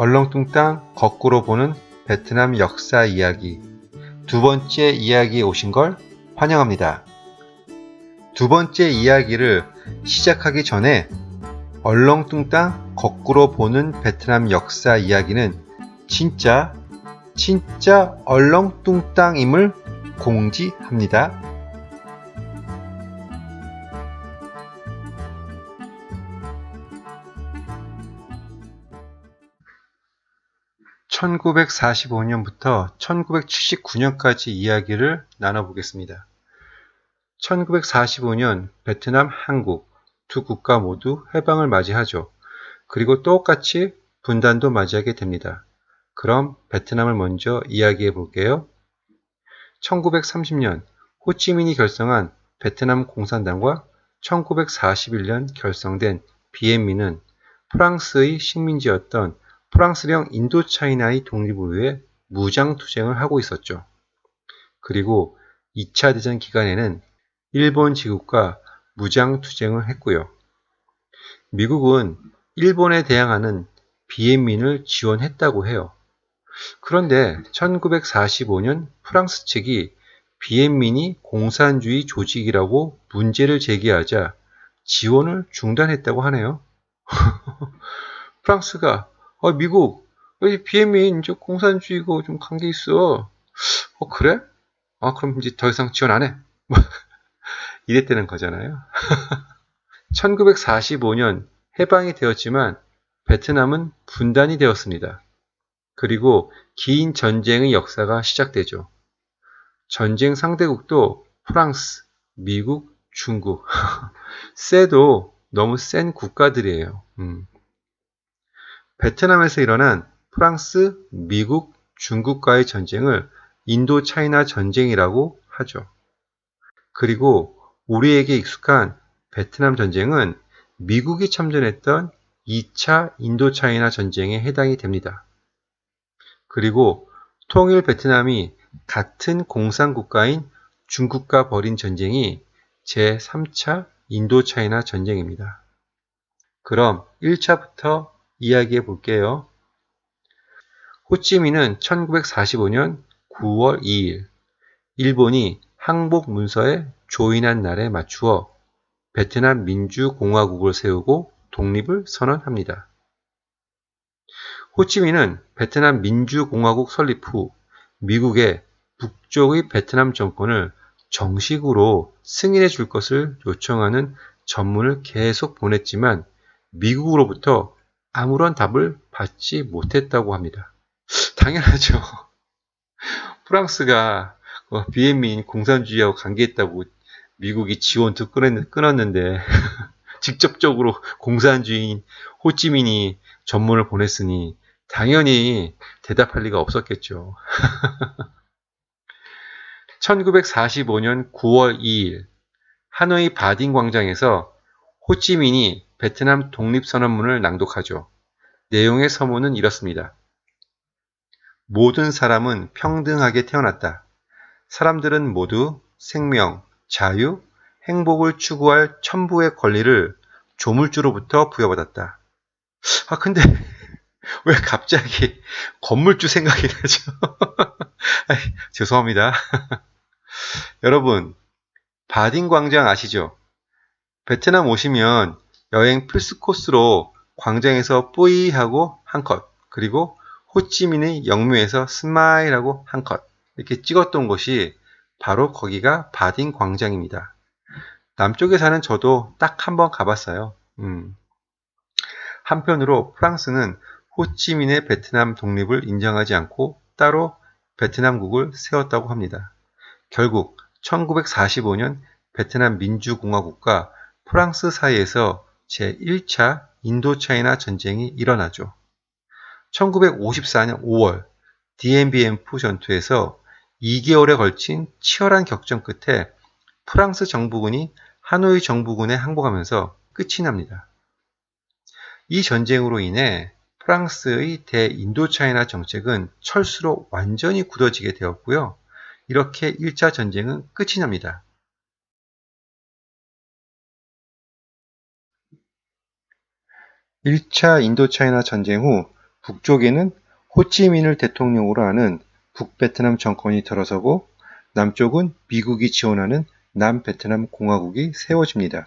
얼렁뚱땅 거꾸로 보는 베트남 역사 이야기 두 번째 이야기에 오신 걸 환영합니다. 두 번째 이야기를 시작하기 전에 얼렁뚱땅 거꾸로 보는 베트남 역사 이야기는 진짜 얼렁뚱땅임을 공지합니다. (1945년부터) (1979년까지) 이야기를 나눠보겠습니다. 1945년 베트남, 한국 두 국가 모두 해방을 맞이하죠. 그리고 똑같이 분단도 맞이하게 됩니다. 그럼 베트남을 먼저 이야기해 볼게요. 1930년 호치민이 결성한 베트남 공산당과 1941년 결성된 비엔민은 프랑스의 식민지였던 프랑스령 인도차이나의 독립을 위해 무장투쟁을 하고 있었죠. 그리고 2차 대전 기간에는 일본 제국과 무장투쟁을 했고요. 미국은 일본에 대항하는 비엔민을 지원했다고 해요. 그런데 1945년 프랑스 측이 비엔민이 공산주의 조직이라고 문제를 제기하자 지원을 중단했다고 하네요. 프랑스가 미국 비엔민 저 공산주의고 좀 관계 있어. 그래? 그럼 이제 더 이상 지원 안 해. 이랬다는 거잖아요. 1945년 해방이 되었지만 베트남은 분단이 되었습니다. 그리고 긴 전쟁의 역사가 시작되죠. 전쟁 상대국도 프랑스, 미국, 중국. 세도 너무 센 국가들이에요. 베트남에서 일어난 프랑스, 미국, 중국과의 전쟁을 인도차이나 전쟁이라고 하죠. 그리고 우리에게 익숙한 베트남 전쟁은 미국이 참전했던 2차 인도차이나 전쟁에 해당이 됩니다. 그리고 통일 베트남이 같은 공산국가인 중국과 벌인 전쟁이 제3차 인도차이나 전쟁입니다. 그럼 1차부터 이야기해 볼게요. 호찌민은 1945년 9월 2일 일본이 항복 문서에 조인한 날에 맞추어 베트남 민주공화국을 세우고 독립을 선언합니다. 호치민은 베트남 민주공화국 설립 후 미국에 북쪽의 베트남 정권을 정식으로 승인해 줄 것을 요청하는 전문을 계속 보냈지만 미국으로부터 아무런 답을 받지 못했다고 합니다. 당연하죠. 프랑스가 비엔민 공산주의하고 관계했다고 미국이 지원도 끊었는데 직접적으로 공산주의인 호찌민이 전문을 보냈으니 당연히 대답할 리가 없었겠죠. 1945년 9월 2일 하노이 바딩 광장에서 호찌민이 베트남 독립선언문을 낭독하죠. 내용의 서문은 이렇습니다. 모든 사람은 평등하게 태어났다. 사람들은 모두 생명, 자유, 행복을 추구할 천부의 권리를 조물주로부터 부여받았다. 근데 왜 갑자기 건물주 생각이 나죠? 죄송합니다. 여러분, 바딩 광장 아시죠? 베트남 오시면 여행 필수 코스로 광장에서 뿌이 하고 한 컷, 그리고 호찌민의 영묘에서 스마일하고 한 컷, 이렇게 찍었던 곳이 바로 거기가 바딩 광장입니다. 남쪽에 사는 저도 딱 한 번 가봤어요. 한편으로 프랑스는 호치민의 베트남 독립을 인정하지 않고 따로 베트남국을 세웠다고 합니다. 결국 1945년 베트남 민주공화국과 프랑스 사이에서 제1차 인도차이나 전쟁이 일어나죠. 1954년 5월 디엔비엠프 전투에서 2개월에 걸친 치열한 격전 끝에 프랑스 정부군이 하노이 정부군에 항복하면서 끝이 납니다. 이 전쟁으로 인해 프랑스의 대인도차이나 정책은 철수로 완전히 굳어지게 되었고요. 이렇게 1차 전쟁은 끝이 납니다. 1차 인도차이나 전쟁 후 북쪽에는 호찌민을 대통령으로 하는 북베트남 정권이 들어서고 남쪽은 미국이 지원하는 남베트남 공화국이 세워집니다.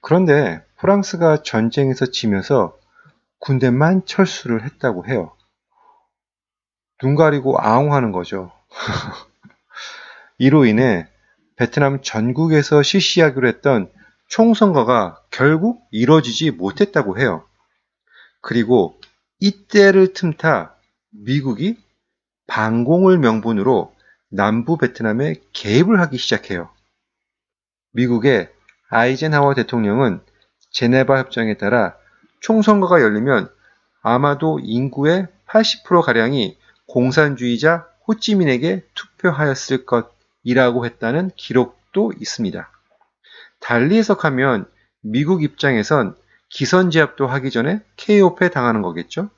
그런데 프랑스가 전쟁에서 지면서 군대만 철수를 했다고 해요. 눈 가리고 아웅하는 거죠. 이로 인해 베트남 전국에서 실시하기로 했던 총선거가 결국 이뤄지지 못했다고 해요. 그리고 이때를 틈타 미국이 반공을 명분으로 남부 베트남에 개입을 하기 시작해요. 미국의 아이젠하워 대통령은 제네바 협정에 따라 총선거가 열리면 아마도 인구의 80%가량이 공산주의자 호찌민에게 투표하였을 것이라고 했다는 기록도 있습니다. 달리 해석하면 미국 입장에선 기선제압도 하기 전에 KO패 당하는 거겠죠?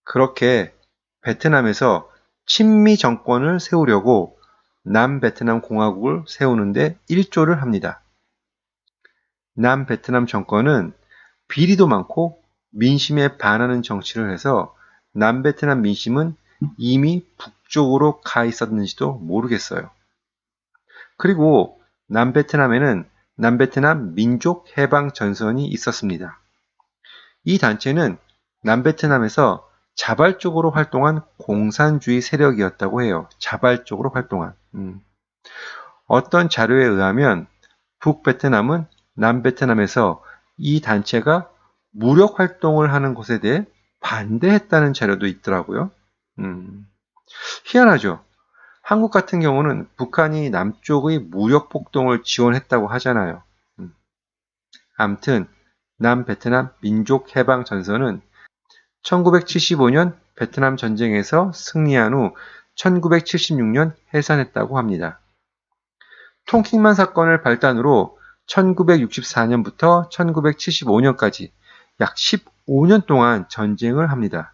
그렇게 베트남에서 친미 정권을 세우려고 남베트남 공화국을 세우는데 일조를 합니다. 남베트남 정권은 비리도 많고 민심에 반하는 정치를 해서 남베트남 민심은 이미 북쪽으로 가 있었는지도 모르겠어요. 그리고 남베트남에는 남베트남 민족해방전선이 있었습니다. 이 단체는 남베트남에서 자발적으로 활동한 공산주의 세력이었다고 해요. 자발적으로 활동한. 어떤 자료에 의하면 북베트남은 남베트남에서 이 단체가 무력 활동을 하는 것에 대해 반대했다는 자료도 있더라고요. 희한하죠. 한국 같은 경우는 북한이 남쪽의 무력 폭동을 지원했다고 하잖아요. 암튼 남베트남 민족해방전선은 1975년 베트남 전쟁에서 승리한 후 1976년 해산했다고 합니다. 통킹만 사건을 발단으로 1964년부터 1975년까지 약 15년 동안 전쟁을 합니다.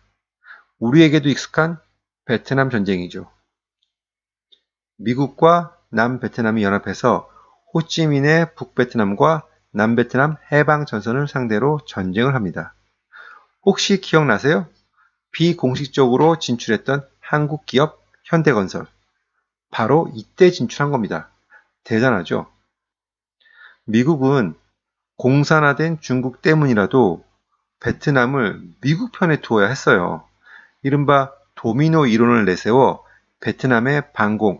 우리에게도 익숙한 베트남 전쟁이죠. 미국과 남베트남이 연합해서 호찌민의 북베트남과 남베트남 해방전선을 상대로 전쟁을 합니다. 혹시 기억나세요? 비공식적으로 진출했던 한국 기업 현대건설. 바로 이때 진출한 겁니다. 대단하죠? 미국은 공산화된 중국 때문이라도 베트남을 미국 편에 두어야 했어요. 이른바 도미노 이론을 내세워 베트남의 반공,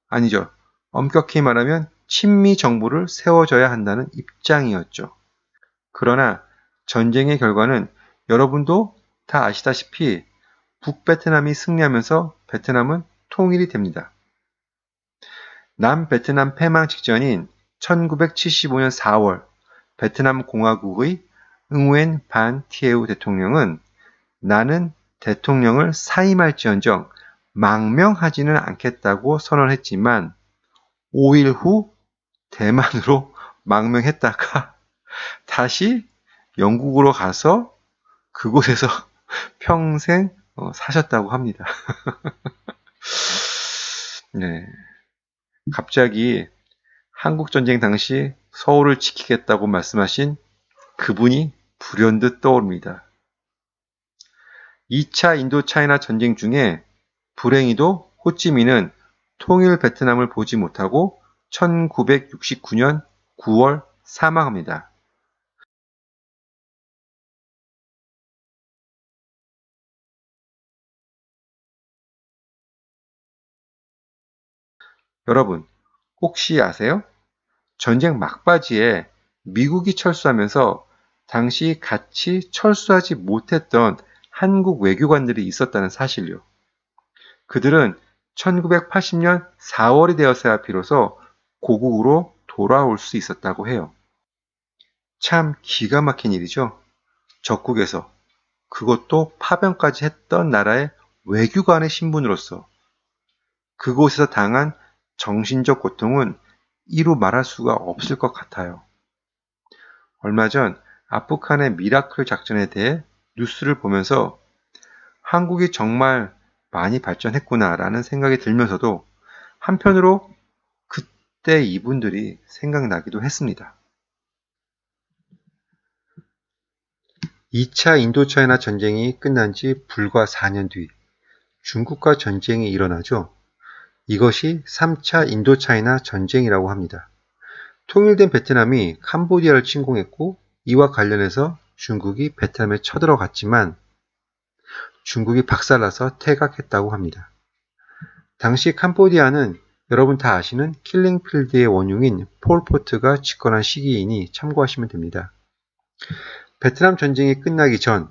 아니죠. 엄격히 말하면 친미 정부를 세워줘야 한다는 입장이었죠. 그러나 전쟁의 결과는 여러분도 다 아시다시피 북베트남이 승리하면서 베트남은 통일이 됩니다. 남베트남 패망 직전인 1975년 4월 베트남 공화국의 응우엔 반 티에우 대통령은 나는 대통령을 사임할지언정 망명하지는 않겠다고 선언했지만 5일 후 대만으로 망명했다가 다시 영국으로 가서 그곳에서 평생 사셨다고 합니다. 네. 갑자기 한국전쟁 당시 서울을 지키겠다고 말씀하신 그분이 불현듯 떠오릅니다. 2차 인도차이나 전쟁 중에 불행히도 호찌민은 통일 베트남을 보지 못하고 1969년 9월 사망합니다. 여러분, 혹시 아세요? 전쟁 막바지에 미국이 철수하면서 당시 같이 철수하지 못했던 한국 외교관들이 있었다는 사실요. 그들은 1980년 4월이 되어서야 비로소 고국으로 돌아올 수 있었다고 해요. 참 기가 막힌 일이죠. 적국에서 그것도 파병까지 했던 나라의 외교관의 신분으로서 그곳에서 당한 정신적 고통은 이루 말할 수가 없을 것 같아요. 얼마 전 아프간의 미라클 작전에 대해 뉴스를 보면서 한국이 정말 많이 발전했구나라는 생각이 들면서도 한편으로 그때 이분들이 생각나기도 했습니다. 2차 인도차이나 전쟁이 끝난 지 불과 4년 뒤 중국과 전쟁이 일어나죠. 이것이 3차 인도차이나 전쟁이라고 합니다. 통일된 베트남이 캄보디아를 침공했고 이와 관련해서 중국이 베트남에 쳐들어갔지만 중국이 박살나서 퇴각했다고 합니다. 당시 캄보디아는 여러분 다 아시는 킬링필드의 원흉인 폴포트가 집권한 시기이니 참고하시면 됩니다. 베트남 전쟁이 끝나기 전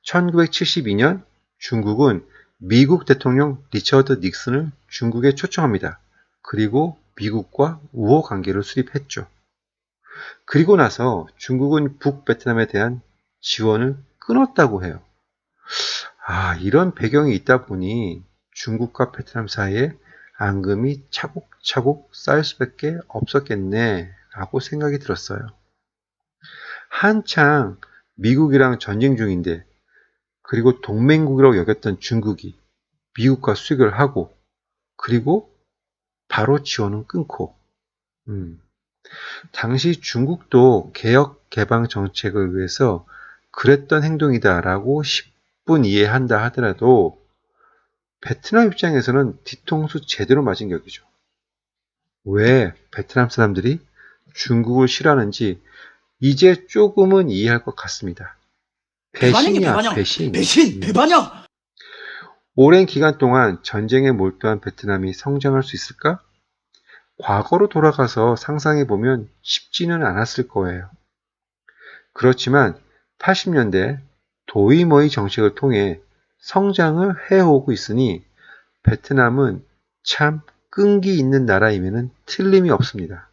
1972년 중국은 미국 대통령 리처드 닉슨을 중국에 초청합니다. 그리고 미국과 우호 관계를 수립했죠. 그리고 나서 중국은 북베트남에 대한 지원을 끊었다고 해요. 이런 배경이 있다 보니 중국과 베트남 사이에 앙금이 차곡차곡 쌓일 수밖에 없었겠네 라고 생각이 들었어요. 한창 미국이랑 전쟁 중인데 그리고 동맹국이라고 여겼던 중국이 미국과 수교를 하고 그리고 바로 지원은 끊고 당시 중국도 개혁 개방 정책을 위해서 그랬던 행동이다라고 10분 이해한다 하더라도 베트남 입장에서는 뒤통수 제대로 맞은 격이죠. 왜 베트남 사람들이 중국을 싫어하는지 이제 조금은 이해할 것 같습니다. 배신이야, 배신. 배반이야. 오랜 기간 동안 전쟁에 몰두한 베트남이 성장할 수 있을까? 과거로 돌아가서 상상해보면 쉽지는 않았을 거예요. 그렇지만 80년대 도이머이 정책을 통해 성장을 해오고 있으니 베트남은 참 끈기 있는 나라임에는 틀림이 없습니다.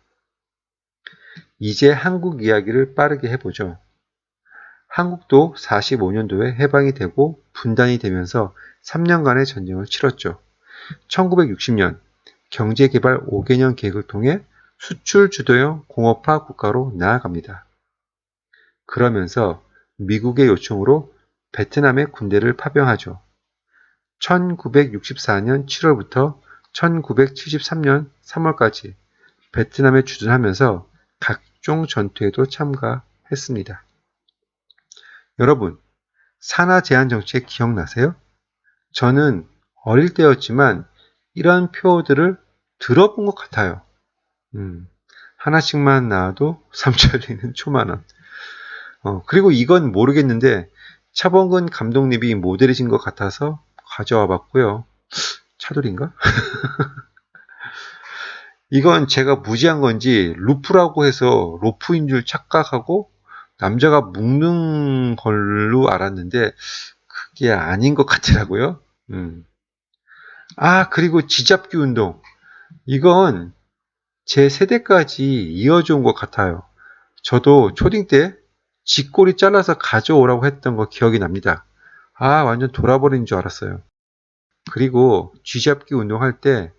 이제 한국 이야기를 빠르게 해보죠. 한국도 45년도에 해방이 되고 분단이 되면서 3년간의 전쟁을 치렀죠. 1960년 경제개발 5개년 계획을 통해 수출 주도형 공업화 국가로 나아갑니다. 그러면서 미국의 요청으로 베트남에 군대를 파병하죠. 1964년 7월부터 1973년 3월까지 베트남에 주둔하면서 각종 전투에도 참가했습니다. 여러분, 산하 제한 정책 기억나세요? 저는 어릴 때였지만 이런 표어들을 들어본 것 같아요. 하나씩만 나와도 삼천리는 초만원. 그리고 이건 모르겠는데 차범근 감독님이 모델이신 것 같아서 가져와 봤고요. 차돌인가? 이건 제가 무지한 건지 루프라고 해서 로프인 줄 착각하고 남자가 묶는 걸로 알았는데 그게 아닌 것 같더라고요. 그리고 지잡기 운동. 이건 제 세대까지 이어져 온 것 같아요. 저도 초딩 때 쥐꼬리 잘라서 가져오라고 했던 거 기억이 납니다. 완전 돌아버린 줄 알았어요. 그리고 쥐잡기 운동할 때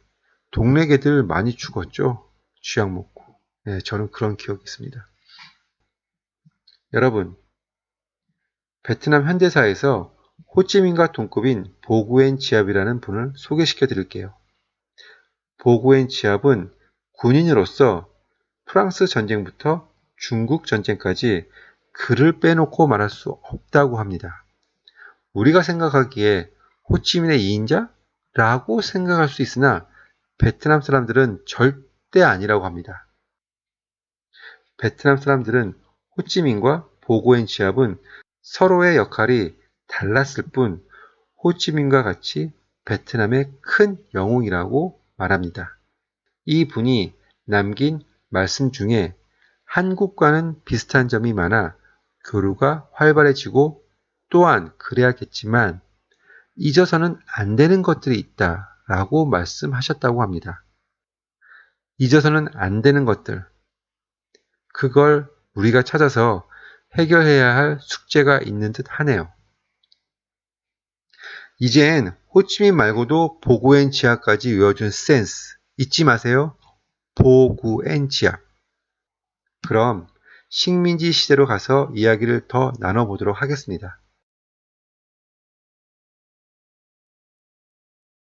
동네 개들 많이 죽었죠. 쥐약 먹고. 네, 저는 그런 기억이 있습니다. 여러분, 베트남 현대사에서 호찌민과 동급인 보구엔 지압이라는 분을 소개시켜 드릴게요. 보구엔 지압은 군인으로서 프랑스 전쟁부터 중국 전쟁까지 그를 빼놓고 말할 수 없다고 합니다. 우리가 생각하기에 호찌민의 2인자? 라고 생각할 수 있으나 베트남 사람들은 절대 아니라고 합니다. 베트남 사람들은 호찌민과 보구엔 지압은 서로의 역할이 달랐을 뿐 호찌민과 같이 베트남의 큰 영웅이라고 말합니다. 이 분이 남긴 말씀 중에 한국과는 비슷한 점이 많아 교류가 활발해지고 또한 그래야겠지만 잊어서는 안 되는 것들이 있다 라고 말씀하셨다고 합니다. 잊어서는 안 되는 것들, 그걸 우리가 찾아서 해결해야 할 숙제가 있는 듯 하네요. 이젠 호치민 말고도 보구엔 지압까지 외워준 센스 잊지 마세요. 보구엔 지압. 그럼 식민지 시대로 가서 이야기를 더 나눠보도록 하겠습니다.